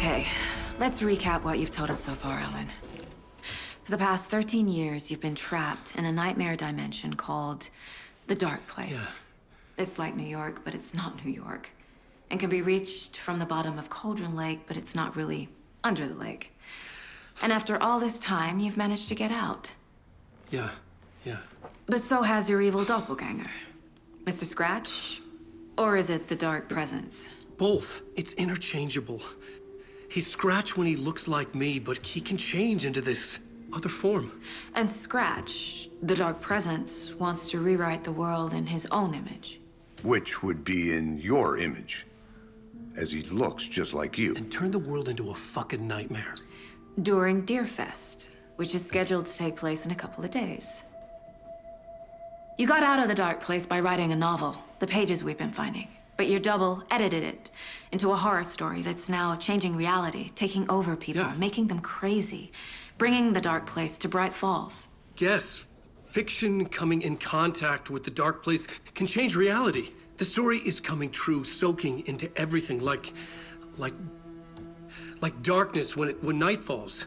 Okay, let's recap what you've told us so far, Alan. For the past 13 years, you've been trapped in a nightmare dimension called the Dark Place. Yeah. It's like New York, but it's not New York. And can be reached from the bottom of Cauldron Lake, but it's not really under the lake. And after all this time, you've managed to get out. Yeah. But so has your evil doppelganger. Mr. Scratch? Or is it the Dark Presence? Both. It's interchangeable. He's Scratch when he looks like me, but he can change into this other form. And Scratch, the Dark Presence, wants to rewrite the world in his own image. Which would be in your image, as he looks just like you. And turn the world into a fucking nightmare. During Deerfest, which is scheduled to take place in a couple of days. You got out of the Dark Place by writing a novel, the pages we've been finding. But your double edited it into a horror story that's now changing reality, taking over people, Yeah. making them crazy, bringing the Dark Place to Bright Falls. Yes, fiction coming in contact with the Dark Place can change reality. The story is coming true, soaking into everything like darkness when night falls.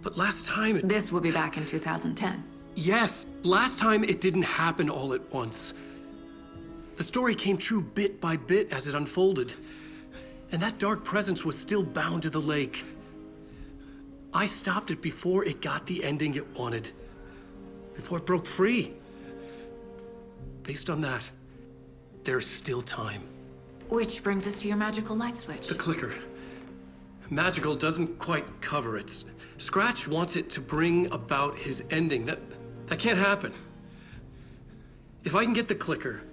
But last time This will be back in 2010. Yes, last time it didn't happen all at once. The story came true bit by bit as it unfolded. And that dark presence was still bound to the lake. I stopped it before it got the ending it wanted. Before it broke free. Based on that, there's still time. Which brings us to your magical light switch. The clicker. Magical doesn't quite cover it. Scratch wants it to bring about his ending. That can't happen. If I can get the clicker,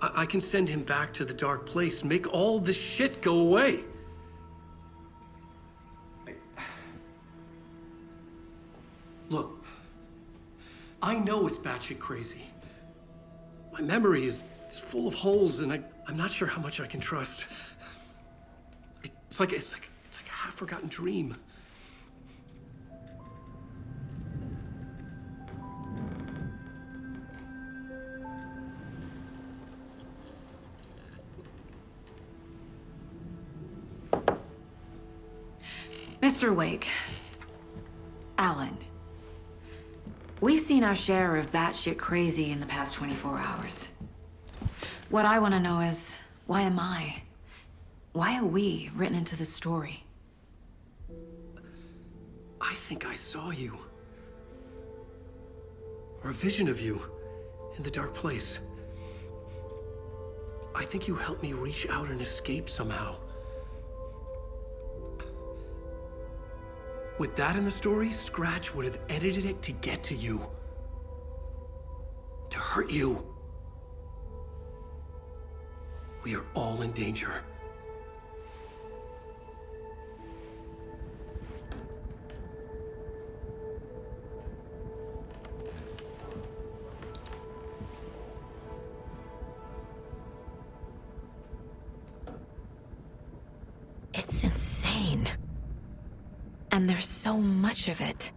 I can send him back to the Dark Place, make all this shit go away. Look, I know it's batshit crazy. My memory is full of holes, and I'm not sure how much I can trust. It's like a half-forgotten dream. Mr. Wake. Alan. We've seen our share of batshit crazy in the past 24 hours. What I want to know is, why am I? Why are we written into the story? I think I saw you. Or a vision of you in the Dark Place. I think you helped me reach out and escape somehow. With that in the story, Scratch would have edited it to get to you. To hurt you. We are all in danger. It's insane. And there's so much of it.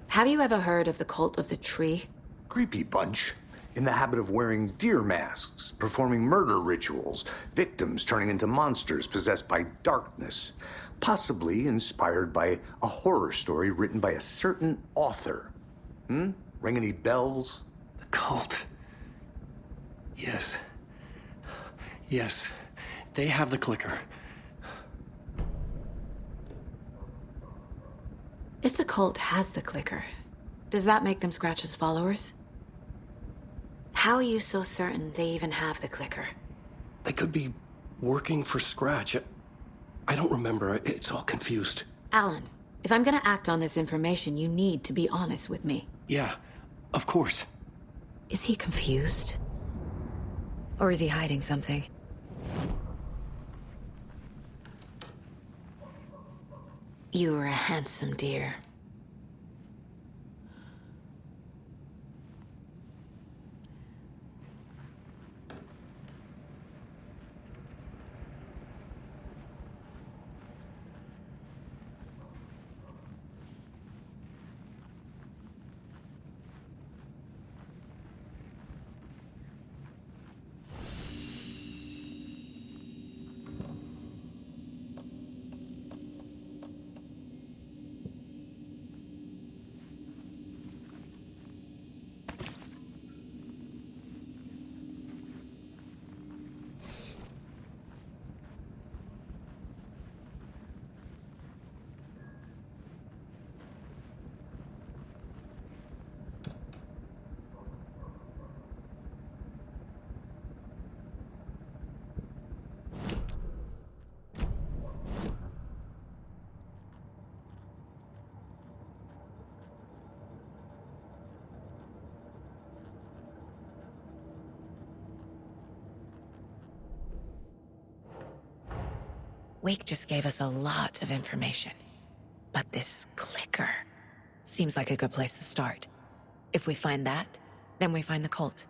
Have you ever heard of the Cult of the Tree? Creepy bunch. In the habit of wearing deer masks, performing murder rituals, victims turning into monsters possessed by darkness, possibly inspired by a horror story written by a certain author. Ring any bells? The cult. Yes. Yes. They have the clicker. If the cult has the clicker, does that make them Scratch's followers? How are you so certain they even have the clicker? They could be working for Scratch. I don't remember. It's all confused. Alan, if I'm gonna act on this information, you need to be honest with me. Yeah, of course. Is he confused? Or is he hiding something? You're a handsome deer. Wake just gave us a lot of information. But this clicker seems like a good place to start. If we find that, then we find the cult.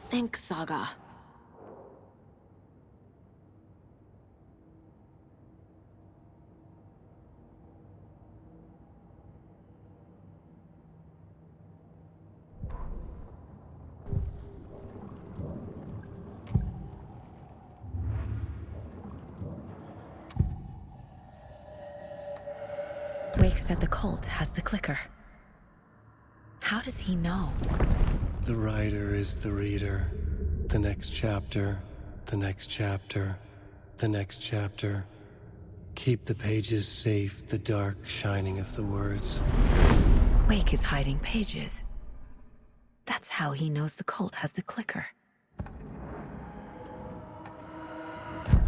Think, Saga. Wake said the cult has the clicker. How does he know? The writer is the reader. The next chapter, the next chapter, the next chapter. Keep the pages safe, the dark shining of the words. Wake is hiding pages. That's how he knows the cult has the clicker.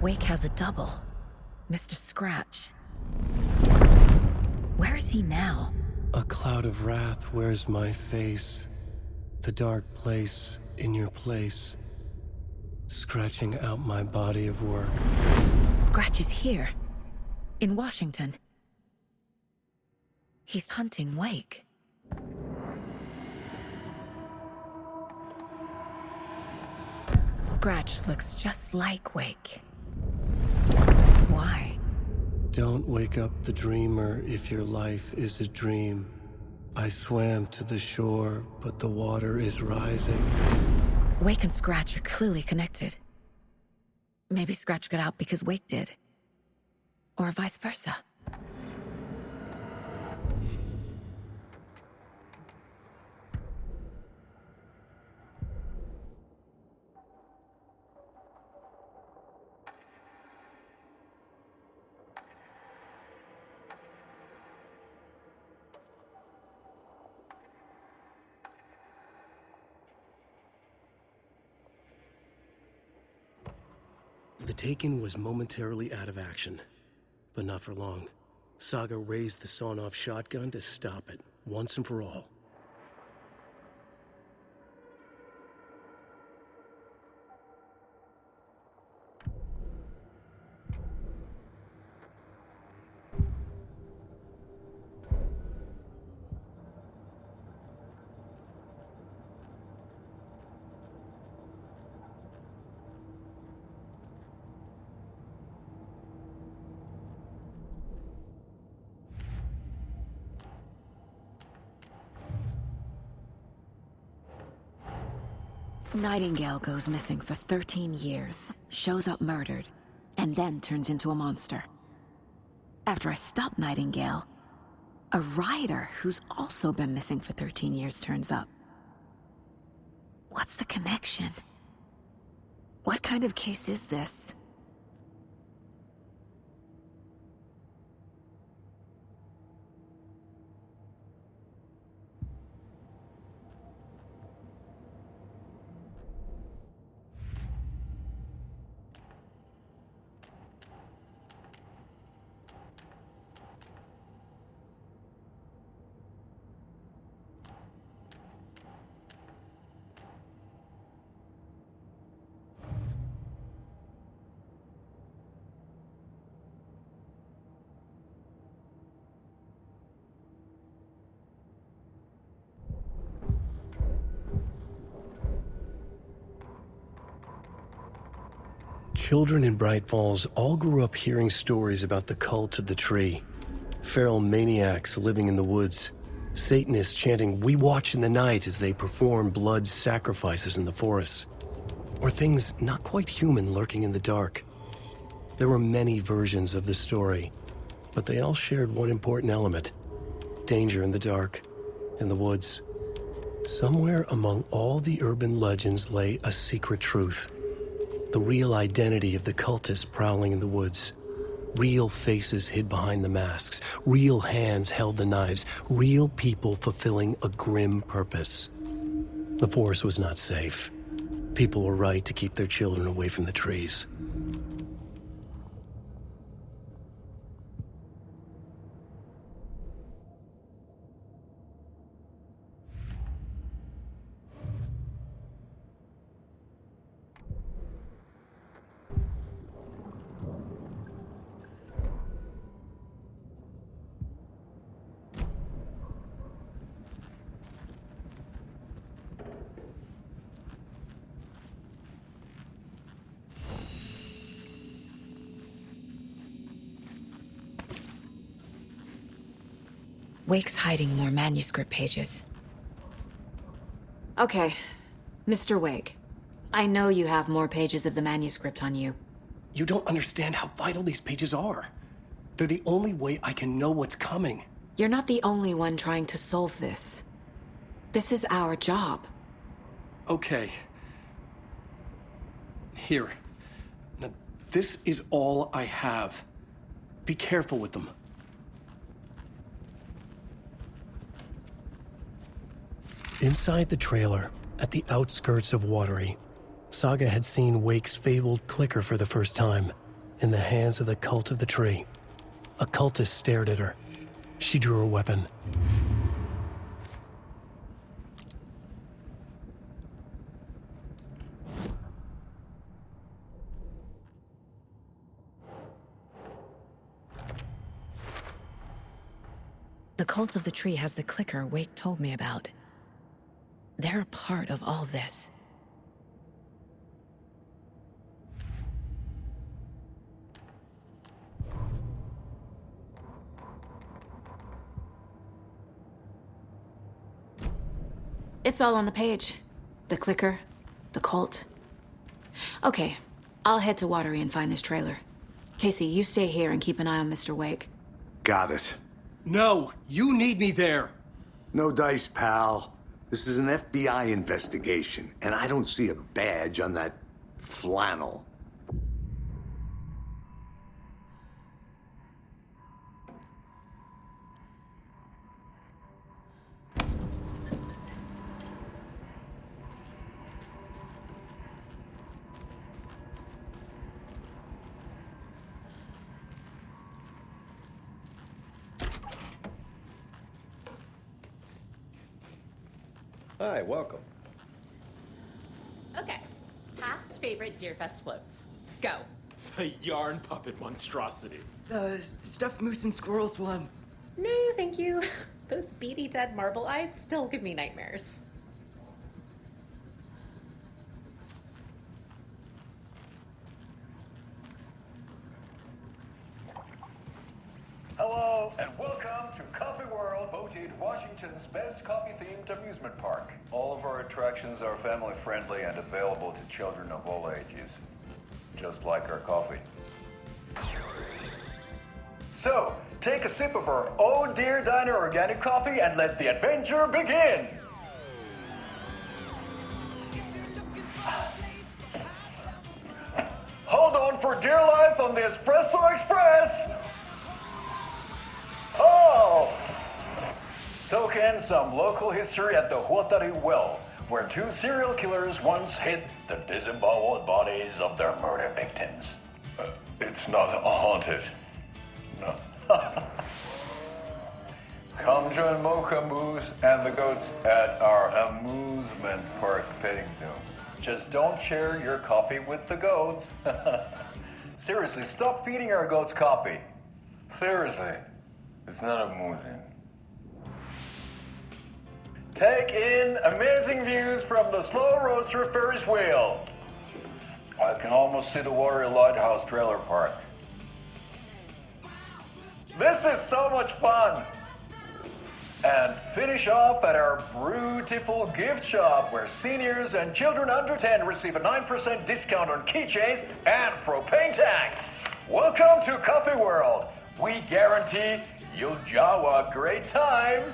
Wake has a double, Mr. Scratch. Where is he now? A cloud of wrath wears my face. The dark place in your place. Scratching out my body of work. Scratch is here, in Washington. He's hunting Wake. Scratch looks just like Wake. Why? Don't wake up the dreamer if your life is a dream. I swam to the shore, but the water is rising. Wake and Scratch are clearly connected. Maybe Scratch got out because Wake did. Or vice versa. The Taken was momentarily out of action, but not for long. Saga raised the sawn-off shotgun to stop it, once and for all. Nightingale goes missing for 13 years, shows up murdered, and then turns into a monster. After I stop Nightingale, a rider who's also been missing for 13 years turns up. What's the connection? What kind of case is this? Children in Bright Falls all grew up hearing stories about the cult of the tree. feral maniacs living in the woods. Satanists chanting, "We watch in the night," as they perform blood sacrifices in the forests. Or things not quite human lurking in the dark. There were many versions of the story, but they all shared one important element: danger in the dark, in the woods. Somewhere among all the urban legends lay a secret truth. The real identity of the cultists prowling in the woods. Real faces hid behind the masks. Real hands held the knives. Real people fulfilling a grim purpose. The forest was not safe. People were right to keep their children away from the trees. Wake's hiding more manuscript pages. Okay, Mr. Wake. I know you have more pages of the manuscript on you. You don't understand how vital these pages are. They're the only way I can know what's coming. You're not the only one trying to solve this. This is our job. Okay. Here. Now, this is all I have. Be careful with them. Inside the trailer, at the outskirts of Watery, Saga had seen Wake's fabled clicker for the first time, in the hands of the Cult of the Tree. A cultist stared at her. She drew her weapon. The Cult of the Tree has the clicker Wake told me about. They're a part of all this. It's all on the page. The clicker, the cult. Okay, I'll head to Watery and find this trailer. Casey, you stay here and keep an eye on Mr. Wake. Got it. No, you need me there. No dice, pal. This is an FBI investigation, and I don't see a badge on that flannel. Hi, welcome. Okay. Past favorite Deerfest floats. Go. The yarn puppet monstrosity. Stuffed moose and squirrels one. No, thank you. Those beady dead marble eyes still give me nightmares. Hello, and welcome to Coffee World, voted Washington's best coffee-themed amusement park. All of our attractions are family-friendly and available to children of all ages, just like our coffee. So, take a sip of our Oh Dear Diner organic coffee and let the adventure begin! Hold on for dear life on the Espresso Express! Oh! Soak in some local history at the Huatari Well, where two serial killers once hid the disemboweled bodies of their murder victims. It's not haunted. No. Come join Mocha Moose and the goats at our amusement park petting zoo. Just don't share your coffee with the goats. Seriously, stop feeding our goats coffee. Seriously. It's not amusing. Take in amazing views from the Slow Roaster Ferris wheel. I can almost see the Watery Lighthouse trailer park. This is so much fun! And finish off at our beautiful gift shop where seniors and children under 10 receive a 9% discount on keychains and propane tanks. Welcome to Coffee World. We guarantee you'll jaw a great time.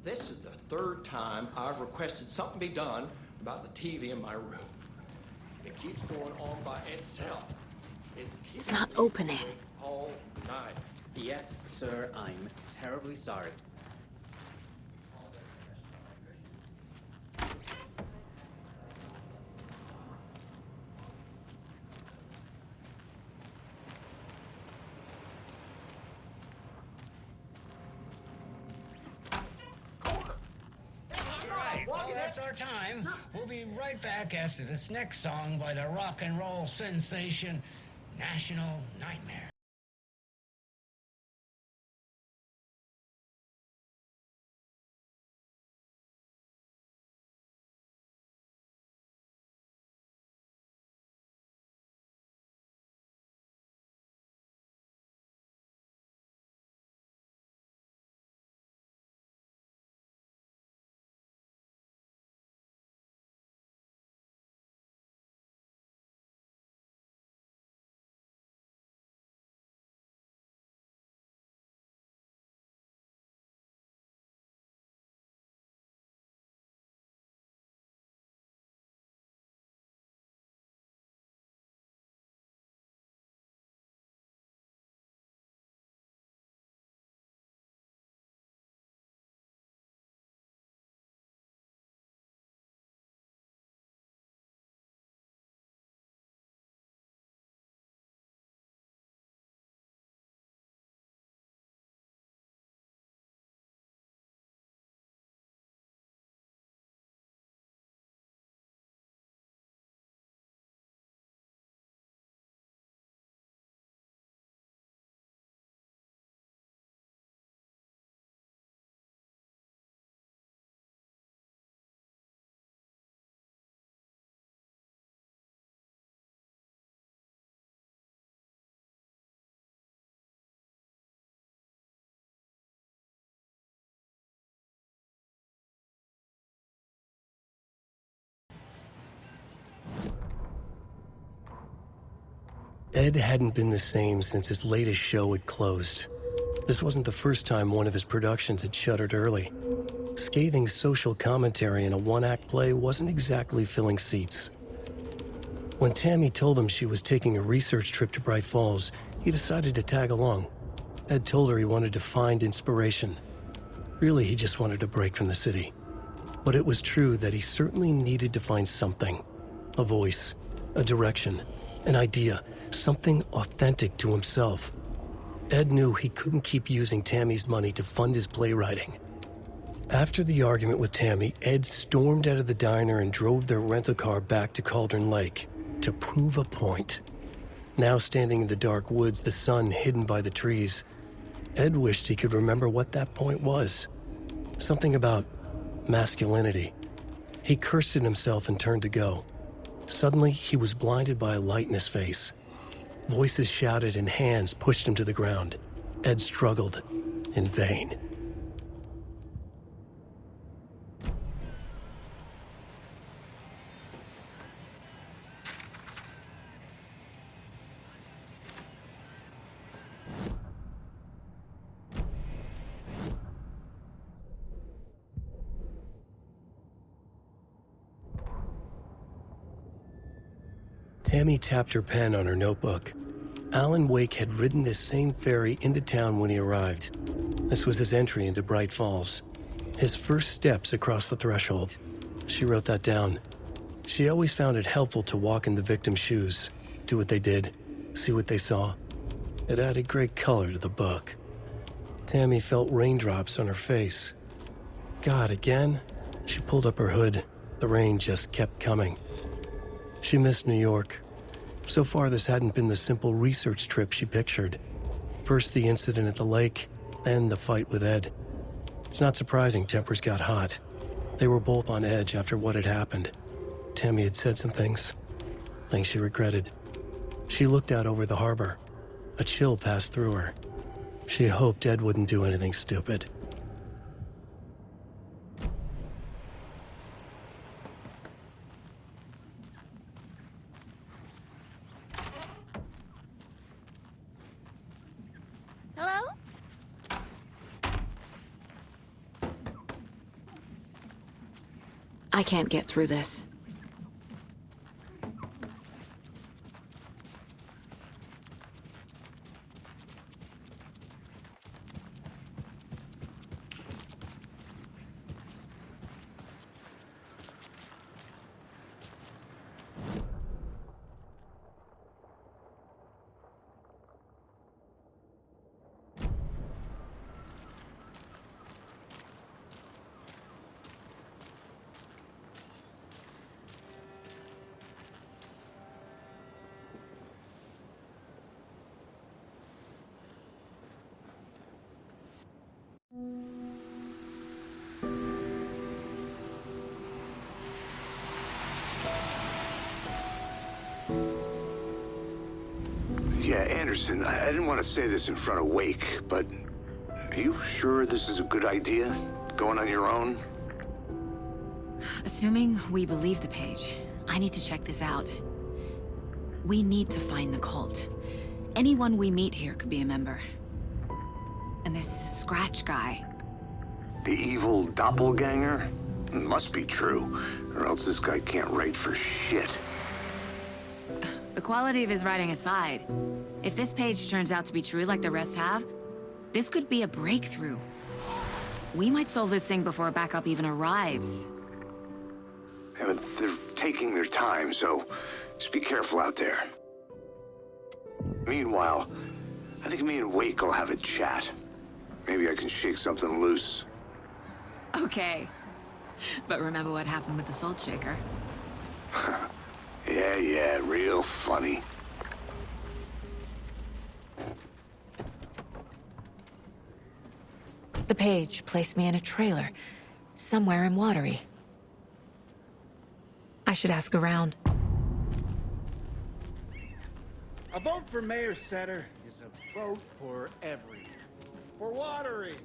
This is the third time I've requested something be done about the TV in my room. It keeps going on by itself. It's not opening. All night. Yes, sir, I'm terribly sorry. Well, that's our time. We'll be right back after this next song by the rock and roll sensation, National Nightmare. Ed hadn't been the same since his latest show had closed. This wasn't the first time one of his productions had shuttered early. Scathing social commentary in a one-act play wasn't exactly filling seats. When Tammy told him she was taking a research trip to Bright Falls, he decided to tag along. Ed told her he wanted to find inspiration. Really, he just wanted a break from the city. But it was true that he certainly needed to find something. A voice, a direction, an idea, something authentic to himself. Ed knew he couldn't keep using Tammy's money to fund his playwriting. After the argument with Tammy, Ed stormed out of the diner and drove their rental car back to Cauldron Lake to prove a point. Now standing in the dark woods, the sun hidden by the trees, Ed wished he could remember what that point was. Something about masculinity. He cursed at himself and turned to go. Suddenly, he was blinded by a light in his face. Voices shouted and hands pushed him to the ground. Ed struggled, in vain. Tammy tapped her pen on her notebook. Alan Wake had ridden this same ferry into town when he arrived. This was his entry into Bright Falls. His first steps across the threshold. She wrote that down. She always found it helpful to walk in the victim's shoes, do what they did, see what they saw. It added great color to the book. Tammy felt raindrops on her face. God, again? She pulled up her hood. The rain just kept coming. She missed New York. So far, this hadn't been the simple research trip she pictured. First the incident at the lake, then the fight with Ed. It's not surprising tempers got hot. They were both on edge after what had happened. Tammy had said some things. something she regretted. She looked out over the harbor. A chill passed through her. She hoped Ed wouldn't do anything stupid. Hello? I can't get through this. Yeah, Anderson, I didn't want to say this in front of Wake, but are you sure this is a good idea? Going on your own? Assuming we believe the page, I need to check this out. We need to find the cult. Anyone we meet here could be a member. And this Scratch guy. The evil doppelganger? Must be true, or else this guy can't write for shit. The quality of his writing aside, if this page turns out to be true like the rest have, this could be a breakthrough. We might solve this thing before a backup even arrives. Yeah, but they're taking their time, so just be careful out there. Meanwhile, I think me and Wake will have a chat. Maybe I can shake something loose. Okay. But remember what happened with the Salt Shaker? Yeah, real funny. The page placed me in a trailer, somewhere in Watery. I should ask around. A vote for Mayor Setter is a vote for everyone. For Watery.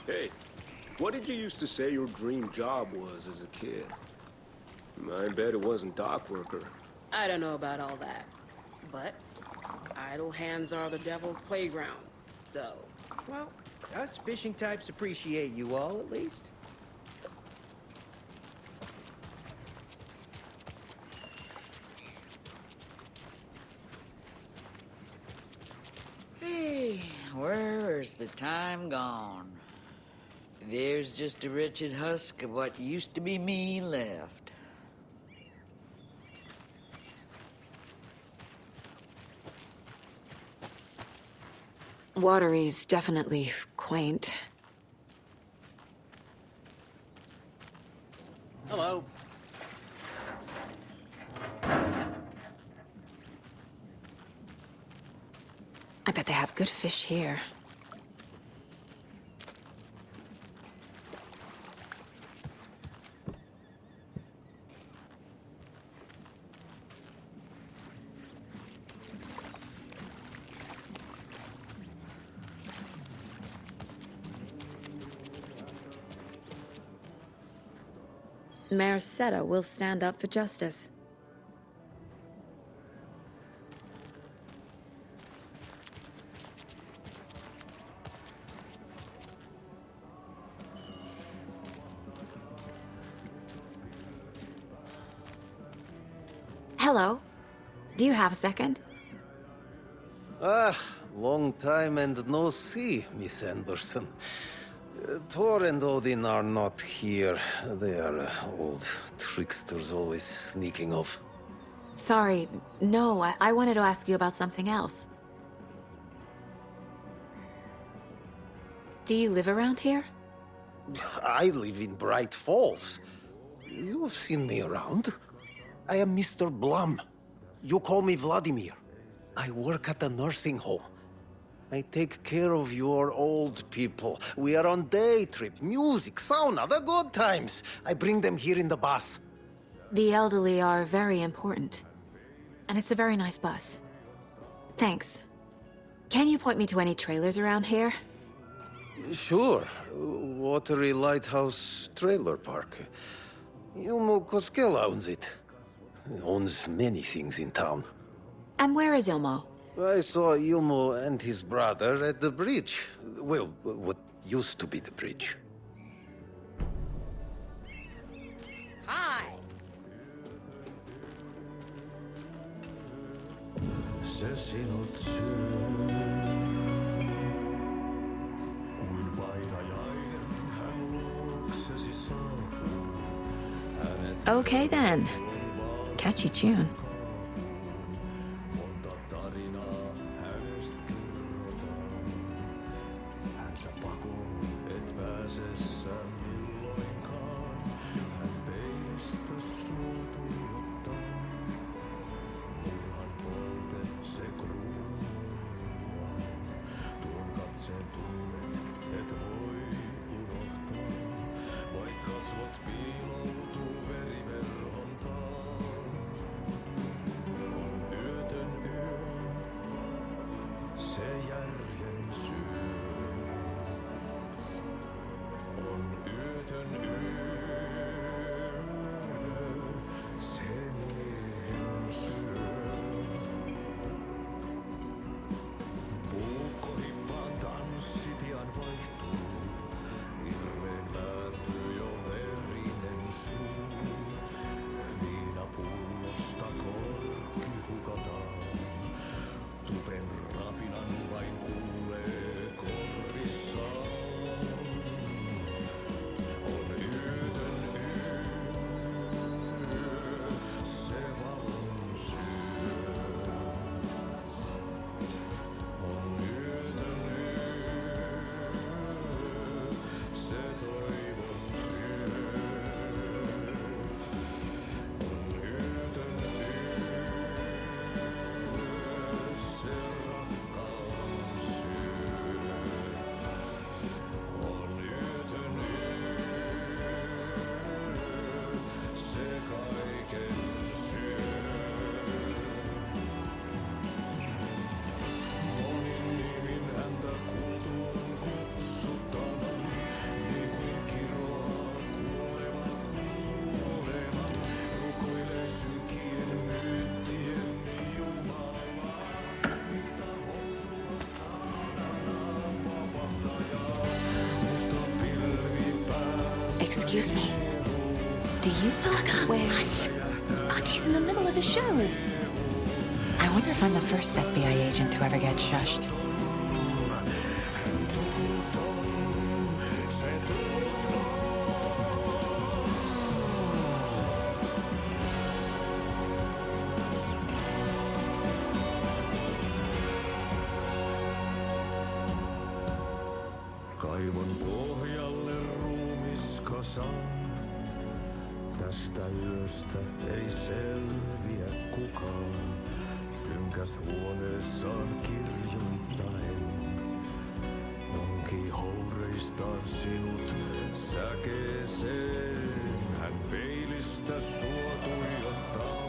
Hey, what did you used to say your dream job was as a kid? I bet it wasn't dock worker. I don't know about all that, but idle hands are the devil's playground, so... Well, us fishing types appreciate you all, at least. Hey, where's the time gone? There's just a wretched husk of what used to be me left. Watery's definitely quaint. Hello. I bet they have good fish here. Mayor Setter will stand up for justice. Hello. Do you have a second? Ah, long time and no see, Miss Anderson. Thor and Odin are not here. They are old tricksters always sneaking off. Sorry, no, I wanted to ask you about something else. Do you live around here? I live in Bright Falls. You've seen me around. I am Mr. Blum. You call me Vladimir. I work at a nursing home. I take care of your old people. We are on day trip, music, sauna, the good times. I bring them here in the bus. The elderly are very important. And it's a very nice bus. Thanks. Can you point me to any trailers around here? Sure. Watery Lighthouse Trailer Park. Ilmo Koskela owns it. Owns many things in town. And where is Ilmo? I saw Ilmo and his brother at the bridge. Well, what used to be the bridge. Hi. Okay then. Catchy tune. Excuse me. Do you know where... Hush! Artie's in the middle of the show. I wonder if I'm the first FBI agent to ever get shushed. Kaivon pohjalle ruumiskasan. Tästä yöstä ei selviä kukaan. Synkäs huoneessaan kirjoittaen. Onki houreistaan sinut säkeeseen. Hän peilistä sua tuijottaa.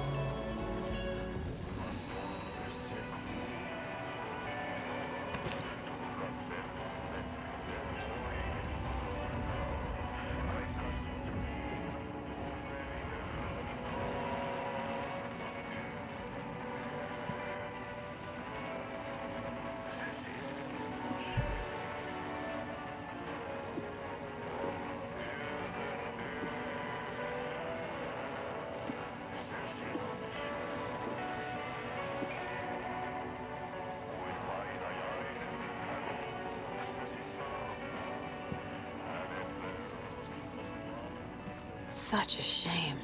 Such a shame.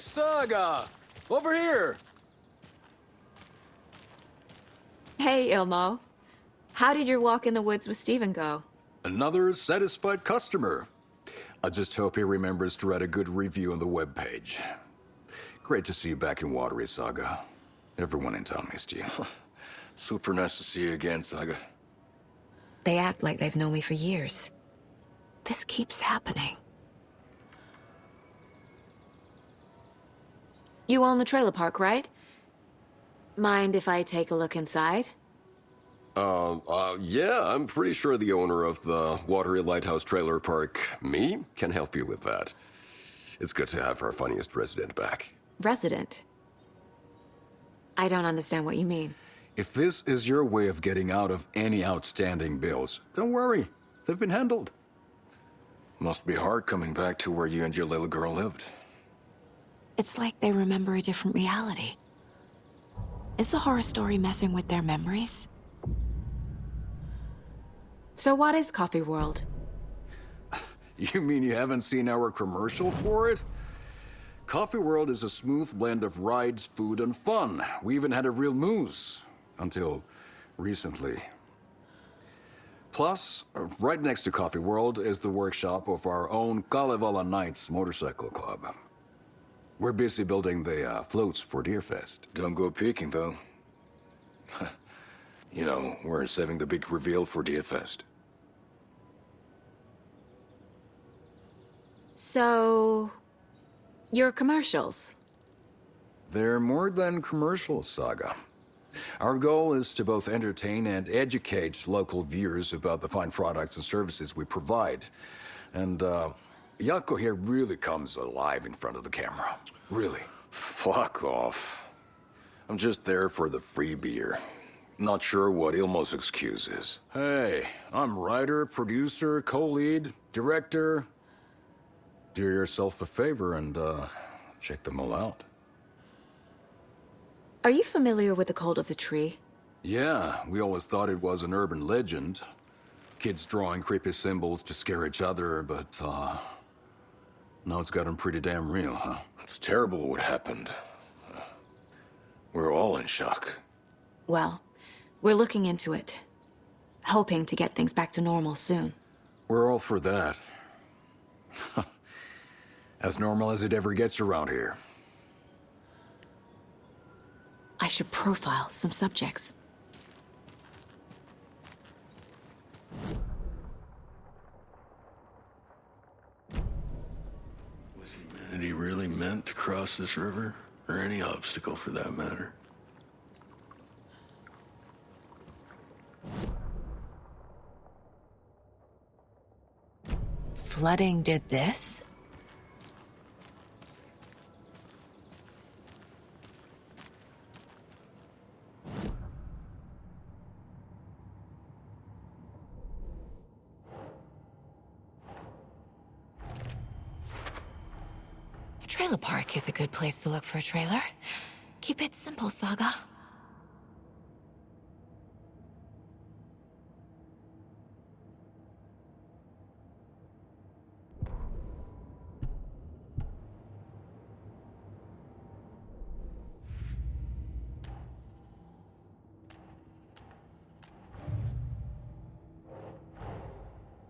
Saga! Over here! Hey, Ilmo. How did your walk in the woods with Steven go? Another satisfied customer. I just hope he remembers to write a good review on the webpage. Great to see you back in Watery, Saga. Everyone in town missed you. Super nice to see you again, Saga. They act like they've known me for years. This keeps happening. You own the trailer park, right? Mind if I take a look inside? Yeah, I'm pretty sure the owner of the Watery Lighthouse Trailer Park, me, can help you with that. It's good to have our funniest resident back. Resident? I don't understand what you mean. If this is your way of getting out of any outstanding bills, don't worry. They've been handled. Must be hard coming back to where you and your little girl lived. It's like they remember a different reality. Is the horror story messing with their memories? So what is Coffee World? You mean you haven't seen our commercial for it? Coffee World is a smooth blend of rides, food, and fun. We even had a real moose. Until recently. Plus, right next to Coffee World is the workshop of our own Kalevala Knights Motorcycle Club. We're busy building the floats for Deerfest. Don't go peeking, though. You know, we're saving the big reveal for Deerfest. So... your commercials? They're more than commercials, Saga. Our goal is to both entertain and educate local viewers about the fine products and services we provide. And, Jaakko here really comes alive in front of the camera. Really. Fuck off. I'm just there for the free beer. Not sure what Ilmo's excuse is. Hey, I'm writer, producer, co-lead, director. Do yourself a favor and, check them all out. Are you familiar with the Cult of the Tree? Yeah, we always thought it was an urban legend. Kids drawing creepy symbols to scare each other, but, now it's gotten pretty damn real, huh? It's terrible what happened. We're all in shock. Well, we're looking into it. Hoping to get things back to normal soon. We're all for that. As normal as it ever gets around here. I should profile some subjects. Was humanity really meant to cross this river? Or any obstacle for that matter? Flooding did this? A trailer park is a good place to look for a trailer. Keep it simple, Saga.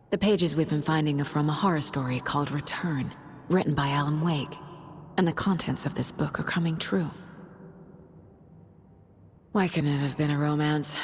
The pages we've been finding are from a horror story called Return, written by Alan Wake. And the contents of this book are coming true. Why couldn't it have been a romance?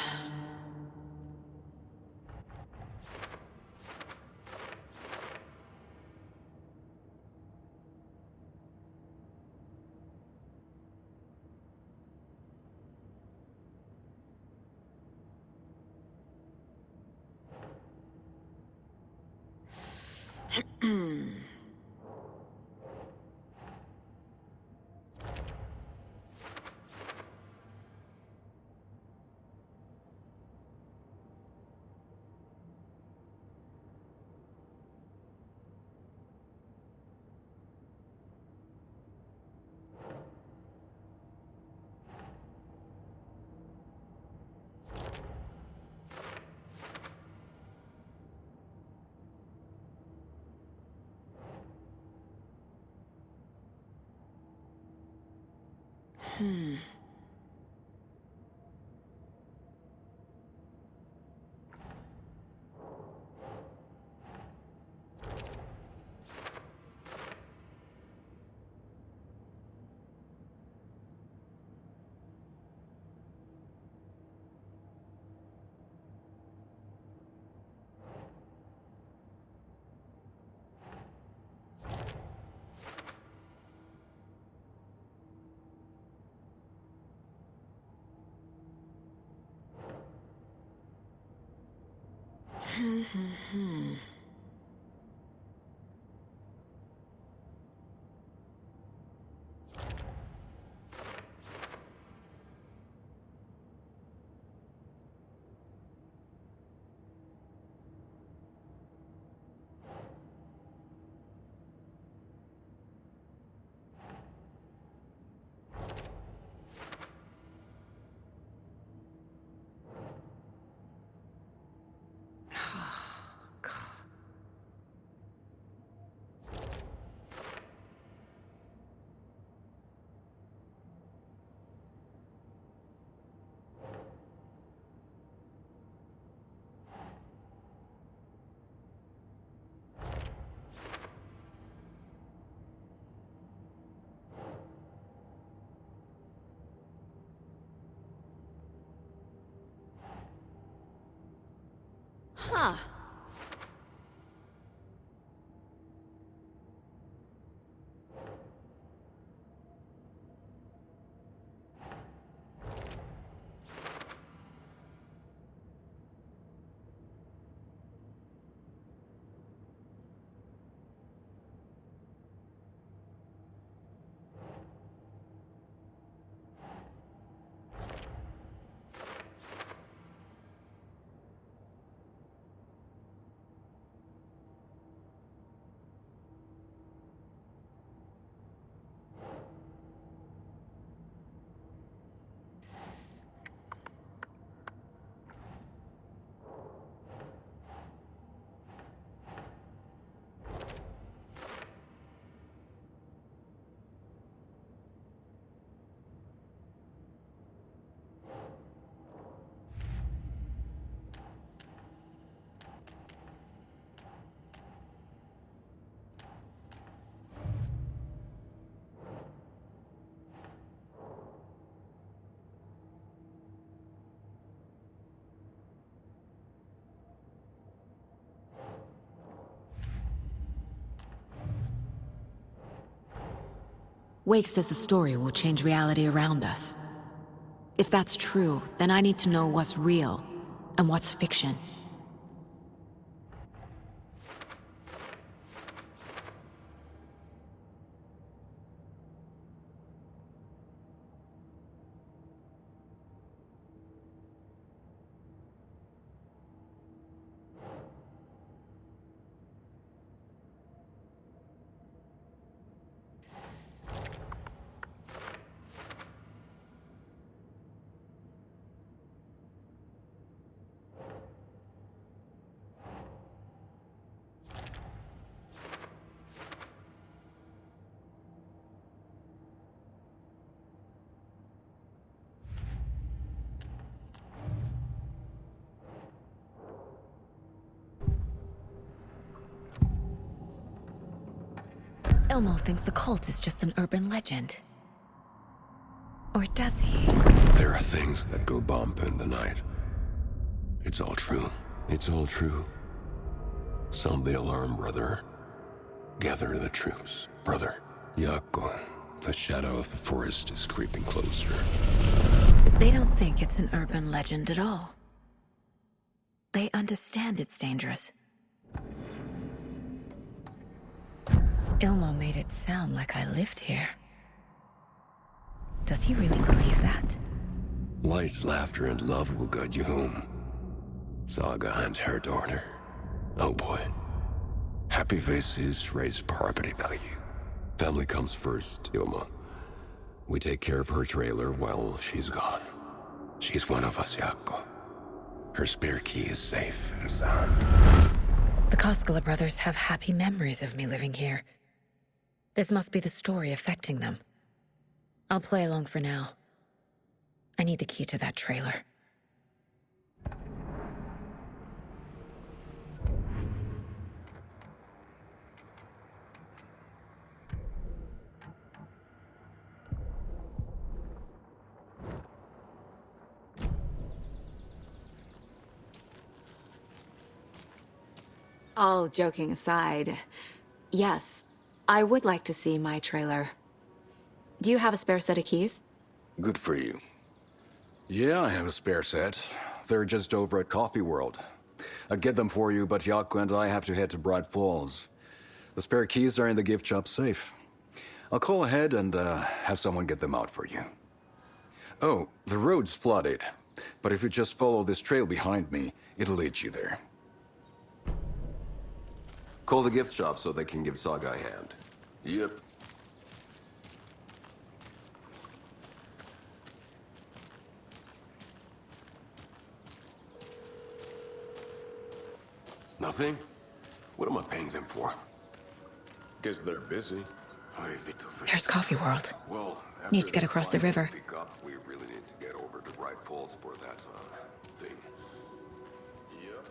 Huh. Wake says the story will change reality around us. If that's true, then I need to know what's real and what's fiction. Elmo thinks the cult is just an urban legend. Or does he? There are things that go bump in the night. It's all true. It's all true. Sound the alarm, brother. Gather the troops, brother. Yako, the shadow of the forest is creeping closer. They don't think it's an urban legend at all. They understand it's dangerous. Ilmo made it sound like I lived here. Does he really believe that? Light, laughter, and love will guide you home. Saga and her daughter. Oh boy. Happy faces raise property value. Family comes first, Ilmo. We take care of her trailer while she's gone. She's one of us, Yako. Her spare key is safe and sound. The Koskela brothers have happy memories of me living here. This must be the story affecting them. I'll play along for now. I need the key to that trailer. All joking aside, yes, I would like to see my trailer. Do you have a spare set of keys? Good for you. Yeah, I have a spare set. They're just over at Coffee World. I'd get them for you, but Yaku and I have to head to Bright Falls. The spare keys are in the gift shop safe. I'll call ahead and have someone get them out for you. Oh, the road's flooded, but if you just follow this trail behind me, it'll lead you there. Call the gift shop so they can give Saga a hand. Yep. Nothing? What am I paying them for? Guess they're busy. There's Coffee World. Well, Need to get across the river. Pick up, we really need to get over to Bright Falls for that thing. Yep.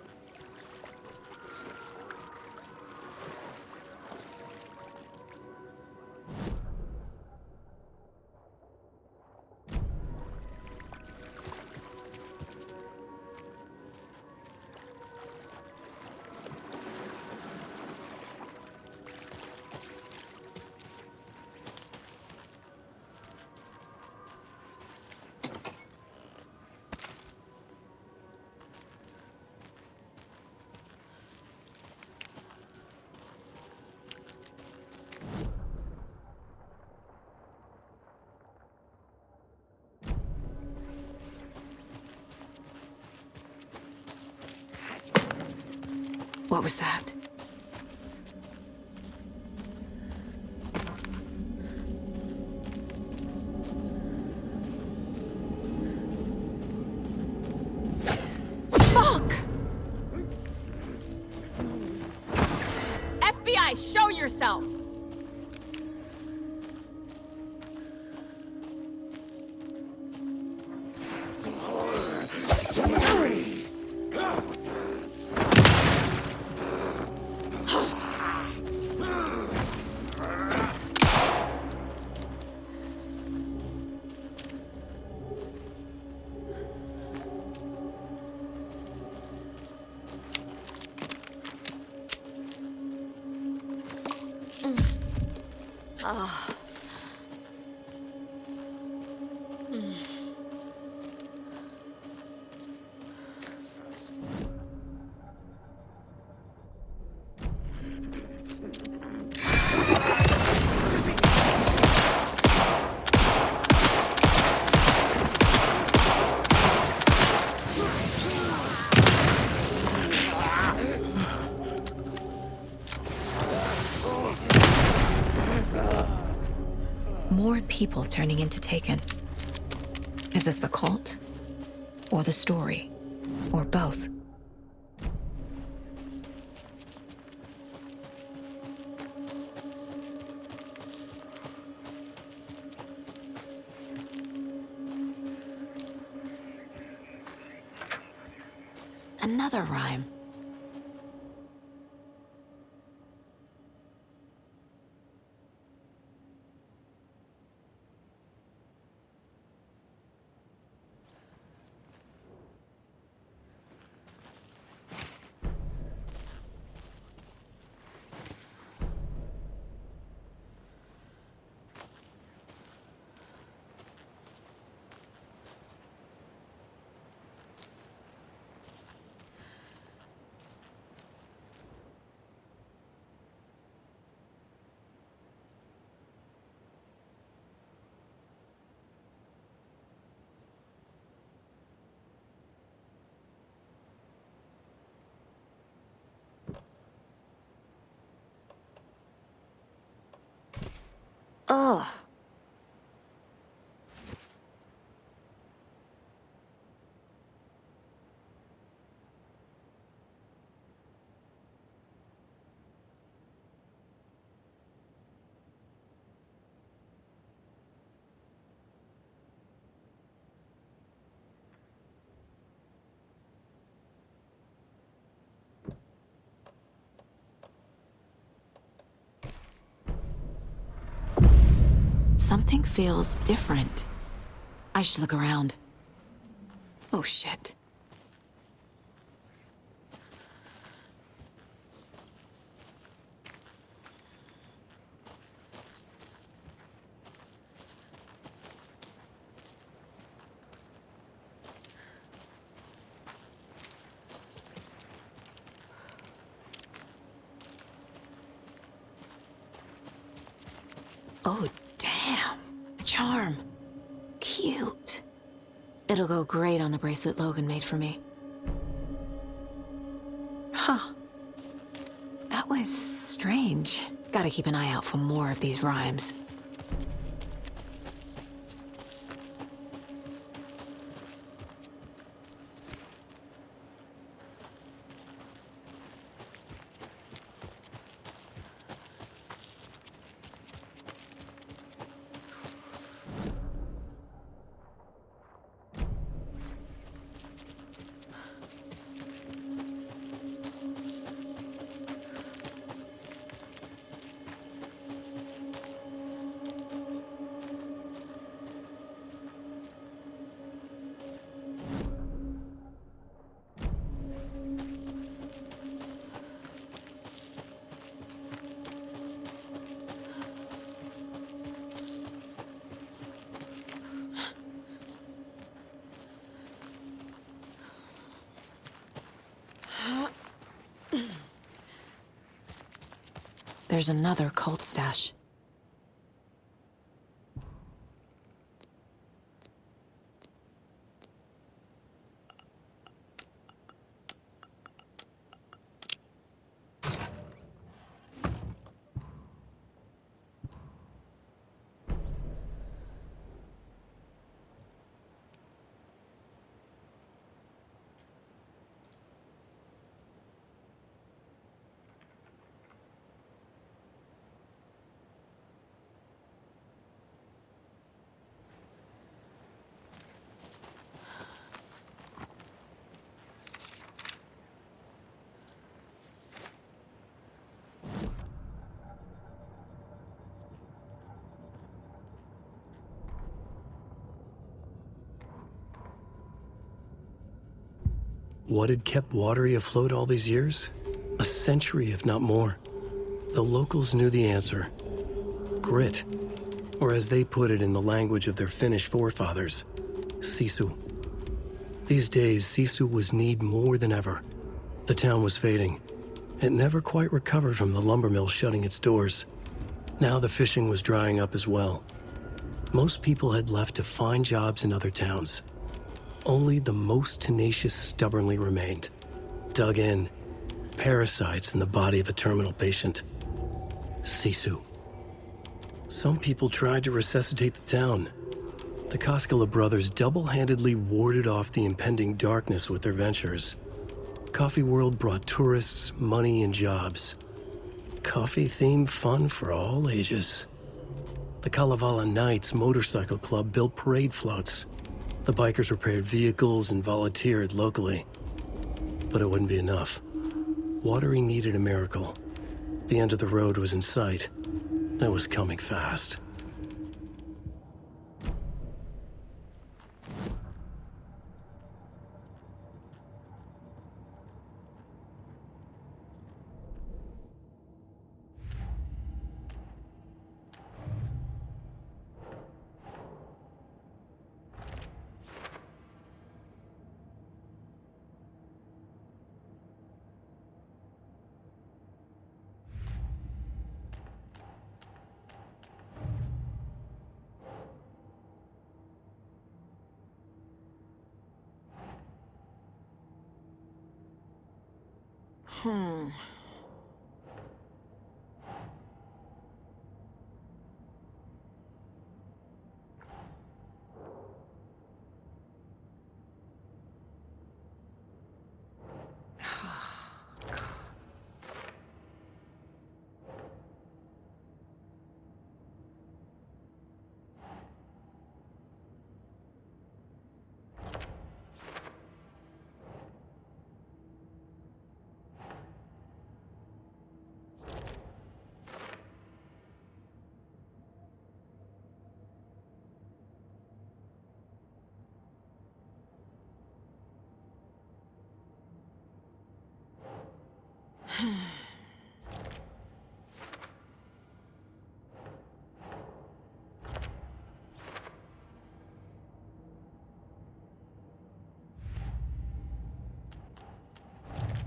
What was that? Fuck! FBI, show yourself! Ah. More people turning into Taken. Is this the cult? Or the story? Or both? Another rhyme. Ugh. Something feels different. I should look around. Oh, shit. Oh, damn. A charm. Cute. It'll go great on the bracelet Logan made for me. Huh. That was strange. Gotta keep an eye out for more of these rhymes. There's another cult stash. What had kept Watery afloat all these years? A century, if not more. The locals knew the answer. Grit. Or as they put it in the language of their Finnish forefathers, sisu. These days, sisu was needed more than ever. The town was fading. It never quite recovered from the lumber mill shutting its doors. Now the fishing was drying up as well. Most people had left to find jobs in other towns. Only the most tenacious stubbornly remained. Dug in. Parasites in the body of a terminal patient. Sisu. Some people tried to resuscitate the town. The Koskela brothers double-handedly warded off the impending darkness with their ventures. Coffee World brought tourists, money, and jobs. Coffee-themed fun for all ages. The Kalevala Knights Motorcycle Club built parade floats. The bikers repaired vehicles and volunteered locally. But it wouldn't be enough. Watery needed a miracle. The end of the road was in sight. And it was coming fast.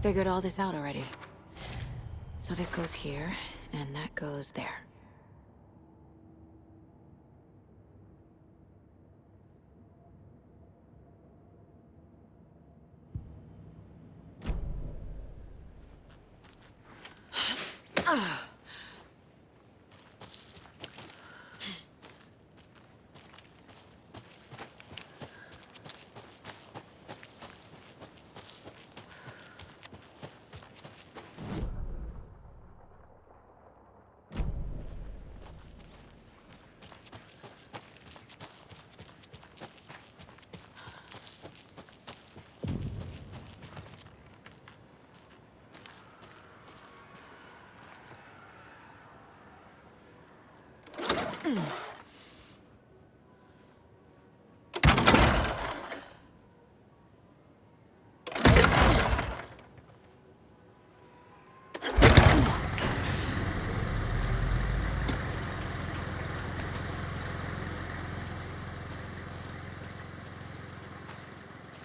Figured all this out already. So this goes here, and that goes there.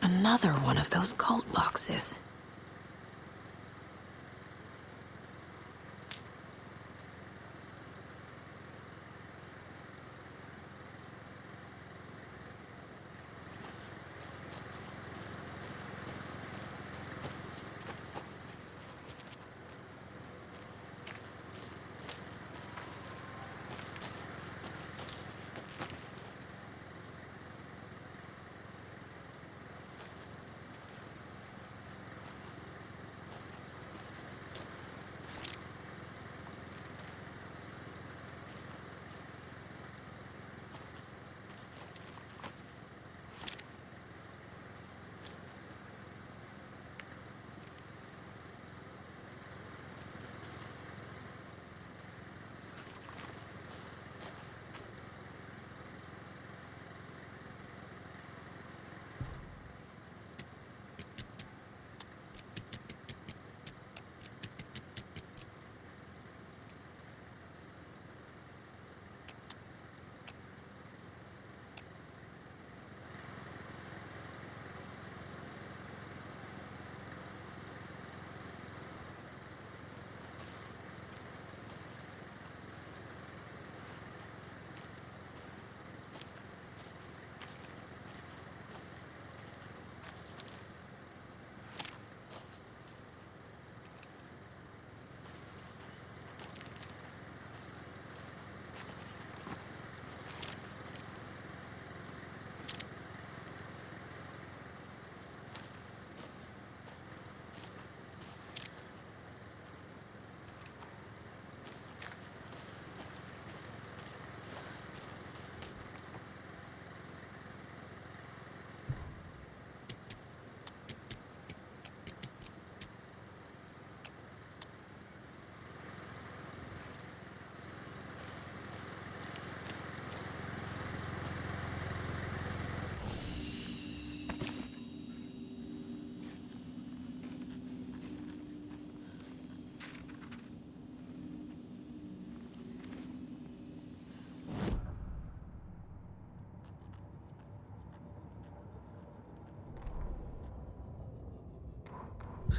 Another one of those cult boxes.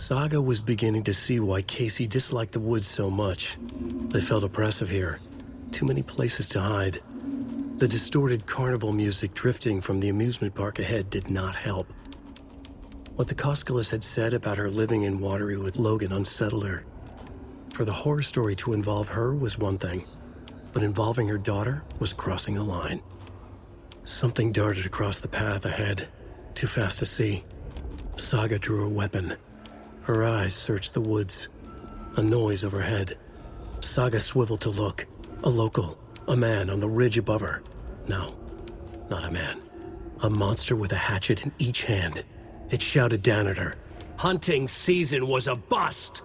Saga was beginning to see why Casey disliked the woods so much. They felt oppressive here. Too many places to hide. The distorted carnival music drifting from the amusement park ahead did not help. What the Koskalis had said about her living in Watery with Logan unsettled her. For the horror story to involve her was one thing, but involving her daughter was crossing a line. Something darted across the path ahead, too fast to see. Saga drew her weapon. Her eyes searched the woods. A noise overhead. Saga swiveled to look. A local. A man on the ridge above her. No, not a man. A monster with a hatchet in each hand. It shouted down at her. Hunting season was a bust!